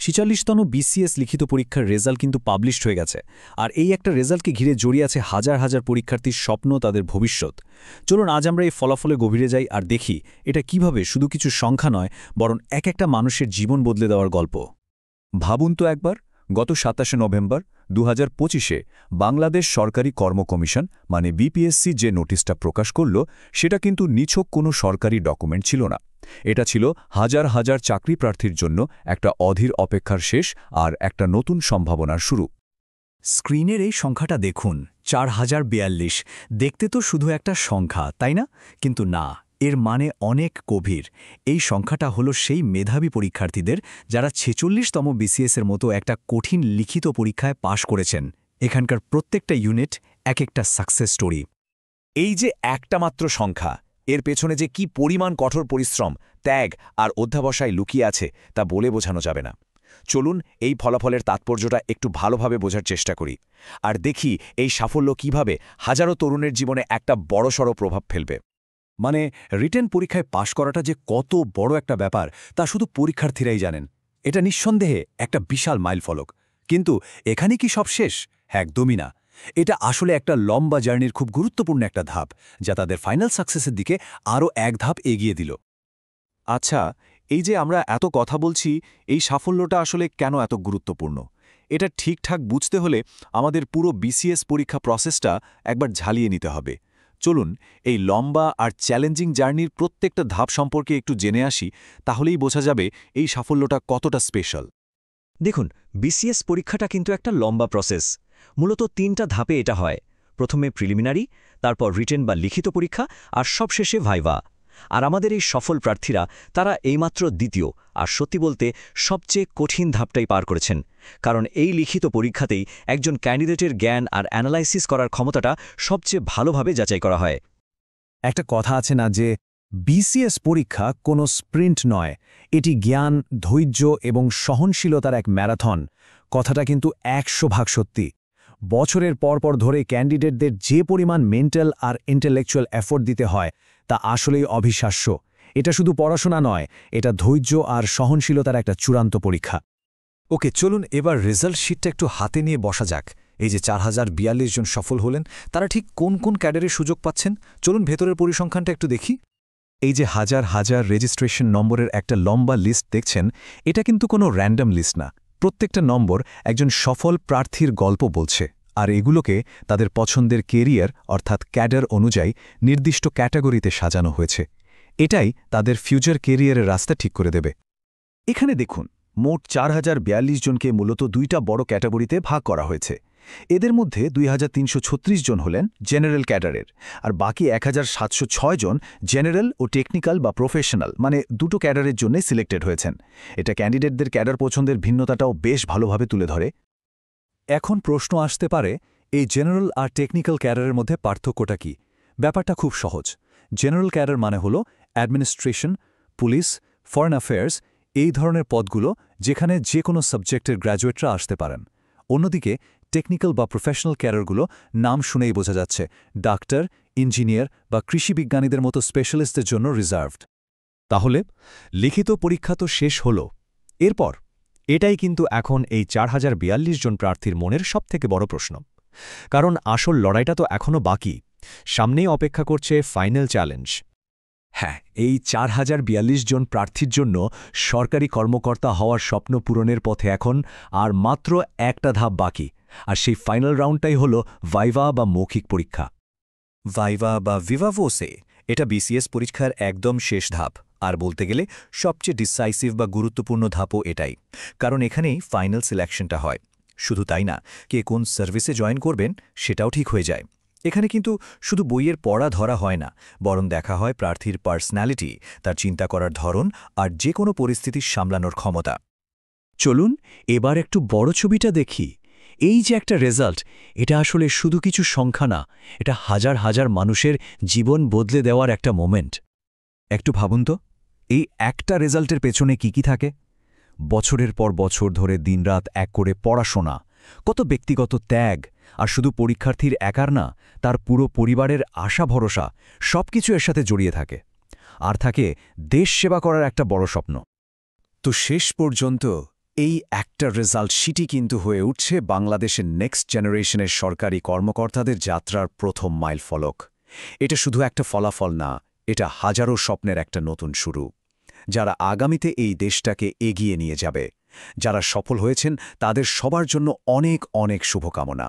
৪৬তম BCS লিখিত পরীক্ষার result কিন্তু পাবলিশড হয়ে গেছে, আর এই একটা রেজাল্টকে ঘিরে জড়িয়ে আছে হাজার হাজার পরীক্ষার্থীর স্বপ্ন, তাদের ভবিষ্যৎ। চলুন আজ আমরা এই ফলাফলে গভীরে যাই আর দেখি এটা কিভাবে শুধু কিছু সংখ্যা নয়, বরং এক একটা মানুষের জীবন বদলে দেওয়ার গল্প। ভাবুন তো একবার, গত ২৭ নভেম্বর ২০২৫-এ বাংলাদেশ সরকারি কর্ম কমিশন মানে বিপিএসসি যে নোটিশটা প্রকাশ করল, সেটা কিন্তু নিছক কোনো সরকারি ডকুমেন্ট ছিল না। এটা ছিল হাজার হাজার চাকরি প্রার্থীর জন্য একটা অধীর অপেক্ষার শেষ আর একটা নতুন সম্ভাবনার শুরু। স্ক্রিনের এই সংখ্যাটা দেখুন, ৪০৪২। দেখতে তো শুধু একটা সংখ্যা, তাই না? কিন্তু না, এর মানে অনেক গভীর। এই সংখ্যাটা হলো সেই মেধাবী পরীক্ষার্থীদের যারা ৪৬তম বিসিএসের মতো একটা কঠিন লিখিত পরীক্ষায় পাশ করেছেন। এখানকার প্রত্যেকটা ইউনিট এক একটা সাকসেস স্টোরি। এই যে একটা মাত্র সংখ্যা, এর পেছনে যে কি পরিমাণ কঠোর পরিশ্রম, ত্যাগ আর অধ্যাবসায় লুকিয়ে আছে তা বলে বোঝানো যাবে না। চলুন এই ফলাফলের তাৎপর্যটা একটু ভালোভাবে বোঝার চেষ্টা করি আর দেখি এই সাফল্য কিভাবে হাজারো তরুণের জীবনে একটা বড়সড় প্রভাব ফেলবে। মানে রিটেন পরীক্ষায় পাশ করাটা যে কত বড় একটা ব্যাপার তা শুধু পরীক্ষার্থীরাই জানেন। এটা নিঃসন্দেহে একটা বিশাল মাইলফলক। কিন্তু এখানে কি সব শেষ? একদমই না। এটা আসলে একটা লম্বা জার্নির খুব গুরুত্বপূর্ণ একটা ধাপ, যা তাদের ফাইনাল সাকসেসের দিকে আরও এক ধাপ এগিয়ে দিল। আচ্ছা, এই যে আমরা এত কথা বলছি, এই সাফল্যটা আসলে কেন এত গুরুত্বপূর্ণ? এটা ঠিকঠাক বুঝতে হলে আমাদের পুরো বিসিএস পরীক্ষা প্রসেসটা একবার ঝালিয়ে নিতে হবে। চলুন এই লম্বা আর চ্যালেঞ্জিং জার্নির প্রত্যেকটা ধাপ সম্পর্কে একটু জেনে আসি, তাহলেই বোঝা যাবে এই সাফল্যটা কতটা স্পেশাল। দেখুন, বিসিএস পরীক্ষাটা কিন্তু একটা লম্বা প্রসেস। মূলত ৩টা ধাপে এটা হয়। প্রথমে প্রিলিমিনারি, তারপর রিটেন বা লিখিত পরীক্ষা, আর সবশেষে ভাইভা। আর আমাদের এই সফল প্রার্থীরা, তারা এইমাত্র দ্বিতীয় আর সত্যি বলতে সবচেয়ে কঠিন ধাপটাই পার করেছেন। কারণ এই লিখিত পরীক্ষাতেই একজন ক্যান্ডিডেটের জ্ঞান আর অ্যানালাইসিস করার ক্ষমতাটা সবচেয়ে ভালোভাবে যাচাই করা হয়। একটা কথা আছে না যে বিসিএস পরীক্ষা কোনো স্প্রিন্ট নয়, এটি জ্ঞান, ধৈর্য এবং সহনশীলতার এক ম্যারাথন। কথাটা কিন্তু ১০০% সত্যি। বছরের পরপর ধরে ক্যান্ডিডেটদের যে পরিমাণ মেন্টাল আর ইন্টেলেকচুয়াল এফোর্ট দিতে হয় তা আসলেই অবিশ্বাস্য। এটা শুধু পড়াশোনা নয়, এটা ধৈর্য আর সহনশীলতার একটা চূড়ান্ত পরীক্ষা। ওকে, চলুন এবার রেজাল্ট শিটটা একটু হাতে নিয়ে বসা যাক। এই যে ৪০৪২ জন সফল হলেন, তারা ঠিক কোন কোন ক্যাডারের সুযোগ পাচ্ছেন? চলুন ভেতরের পরিসংখ্যানটা একটু দেখি। এই যে হাজার হাজার রেজিস্ট্রেশন নম্বরের একটা লম্বা লিস্ট দেখছেন, এটা কিন্তু কোনো র্যান্ডম লিস্ট না। প্রত্যেকটা নম্বর একজন সফল প্রার্থীর গল্প বলছে, আর এগুলোকে তাদের পছন্দের কেরিয়ার অর্থাৎ ক্যাডার অনুযায়ী নির্দিষ্ট ক্যাটাগরিতে সাজানো হয়েছে। এটাই তাদের ফিউচার কেরিয়ারের রাস্তা ঠিক করে দেবে। এখানে দেখুন, মোট ৪০৪২ জনকে মূলত দুইটা বড় ক্যাটাগরিতে ভাগ করা হয়েছে। এদের মধ্যে ২৩৩৬ জন হলেন জেনারেল ক্যাডারের, আর বাকি ১৭০৬ জন জেনারেল ও টেকনিক্যাল বা প্রফেশনাল মানে দুটো ক্যাডারের জন্য সিলেক্টেড হয়েছেন। এটা ক্যান্ডিডেটদের ক্যাডার পছন্দের ভিন্নতাটাও বেশ ভালোভাবে তুলে ধরে। এখন প্রশ্ন আসতে পারে, এই জেনারেল আর টেকনিক্যাল ক্যাডারের মধ্যে পার্থক্যটা কি? ব্যাপারটা খুব সহজ। জেনারেল ক্যাডার মানে হল অ্যাডমিনিস্ট্রেশন, পুলিশ, ফরেন অ্যাফেয়ার্স, এই ধরনের পদগুলো যেখানে যে কোনো সাবজেক্টের গ্র্যাজুয়েটরা আসতে পারেন। অন্যদিকে টেকনিক্যাল বা প্রফেশনাল ক্যাডারগুলো নাম শুনেই বোঝা যাচ্ছে, ডাক্তার, ইঞ্জিনিয়ার বা কৃষিবিজ্ঞানীদের মতো স্পেশালিস্টদের জন্য রিজার্ভড। তাহলে লিখিত পরীক্ষা তো শেষ হল, এরপর? এটাই কিন্তু এখন এই ৪০৪২ জন প্রার্থীর মনের সবথেকে বড় প্রশ্ন। কারণ আসল লড়াইটা তো এখনও বাকি। সামনেই অপেক্ষা করছে ফাইনাল চ্যালেঞ্জ। হ্যাঁ, এই ৪০৪২ জন প্রার্থীর জন্য সরকারি কর্মকর্তা হওয়ার স্বপ্ন পূরণের পথে এখন আর মাত্র একটা ধাপ বাকি, আর সেই ফাইনাল রাউন্ডটাই হল ভাইভা বা মৌখিক পরীক্ষা। ভাইভা বা ভিভাভোসে এটা বিসিএস পরীক্ষার একদম শেষ ধাপ, আর বলতে গেলে সবচেয়ে ডিসাইসিভ বা গুরুত্বপূর্ণ ধাপও এটাই। কারণ এখানেই ফাইনাল সিলেকশনটা হয়। শুধু তাই না, কে কোন সার্ভিসে জয়েন করবেন সেটাও ঠিক হয়ে যায়। এখানে কিন্তু শুধু বইয়ের পড়া ধরা হয় না, বরং দেখা হয় প্রার্থীর পার্সোনালিটি, তার চিন্তা করার ধরন আর যে কোনো পরিস্থিতি সামলানোর ক্ষমতা। চলুন এবার একটু বড় ছবিটা দেখি। এই যে একটা রেজাল্ট, এটা আসলে শুধু কিছু সংখ্যা না, এটা হাজার হাজার মানুষের জীবন বদলে দেওয়ার একটা মোমেন্ট। একটু ভাবুন তো, এই একটা রেজাল্টের পেছনে কি থাকে? বছরের পর বছর ধরে দিনরাত এক করে পড়াশোনা, কত ব্যক্তিগত ত্যাগ, আর শুধু পরীক্ষার্থীর একার না, তার পুরো পরিবারের আশা ভরসা সবকিছু এর সাথে জড়িয়ে থাকে। আর থাকে দেশ সেবা করার একটা বড় স্বপ্ন। তো শেষ পর্যন্ত এই একটা রেজাল্ট শিটই কিন্তু হয়ে উঠছে বাংলাদেশের নেক্সট জেনারেশনের সরকারি কর্মকর্তাদের যাত্রার প্রথম মাইলফলক। এটা শুধু একটা ফলাফল না, এটা হাজারো স্বপ্নের একটা নতুন শুরু, যারা আগামীতে এই দেশটাকে এগিয়ে নিয়ে যাবে। যারা সফল হয়েছেন তাদের সবার জন্য অনেক অনেক শুভকামনা।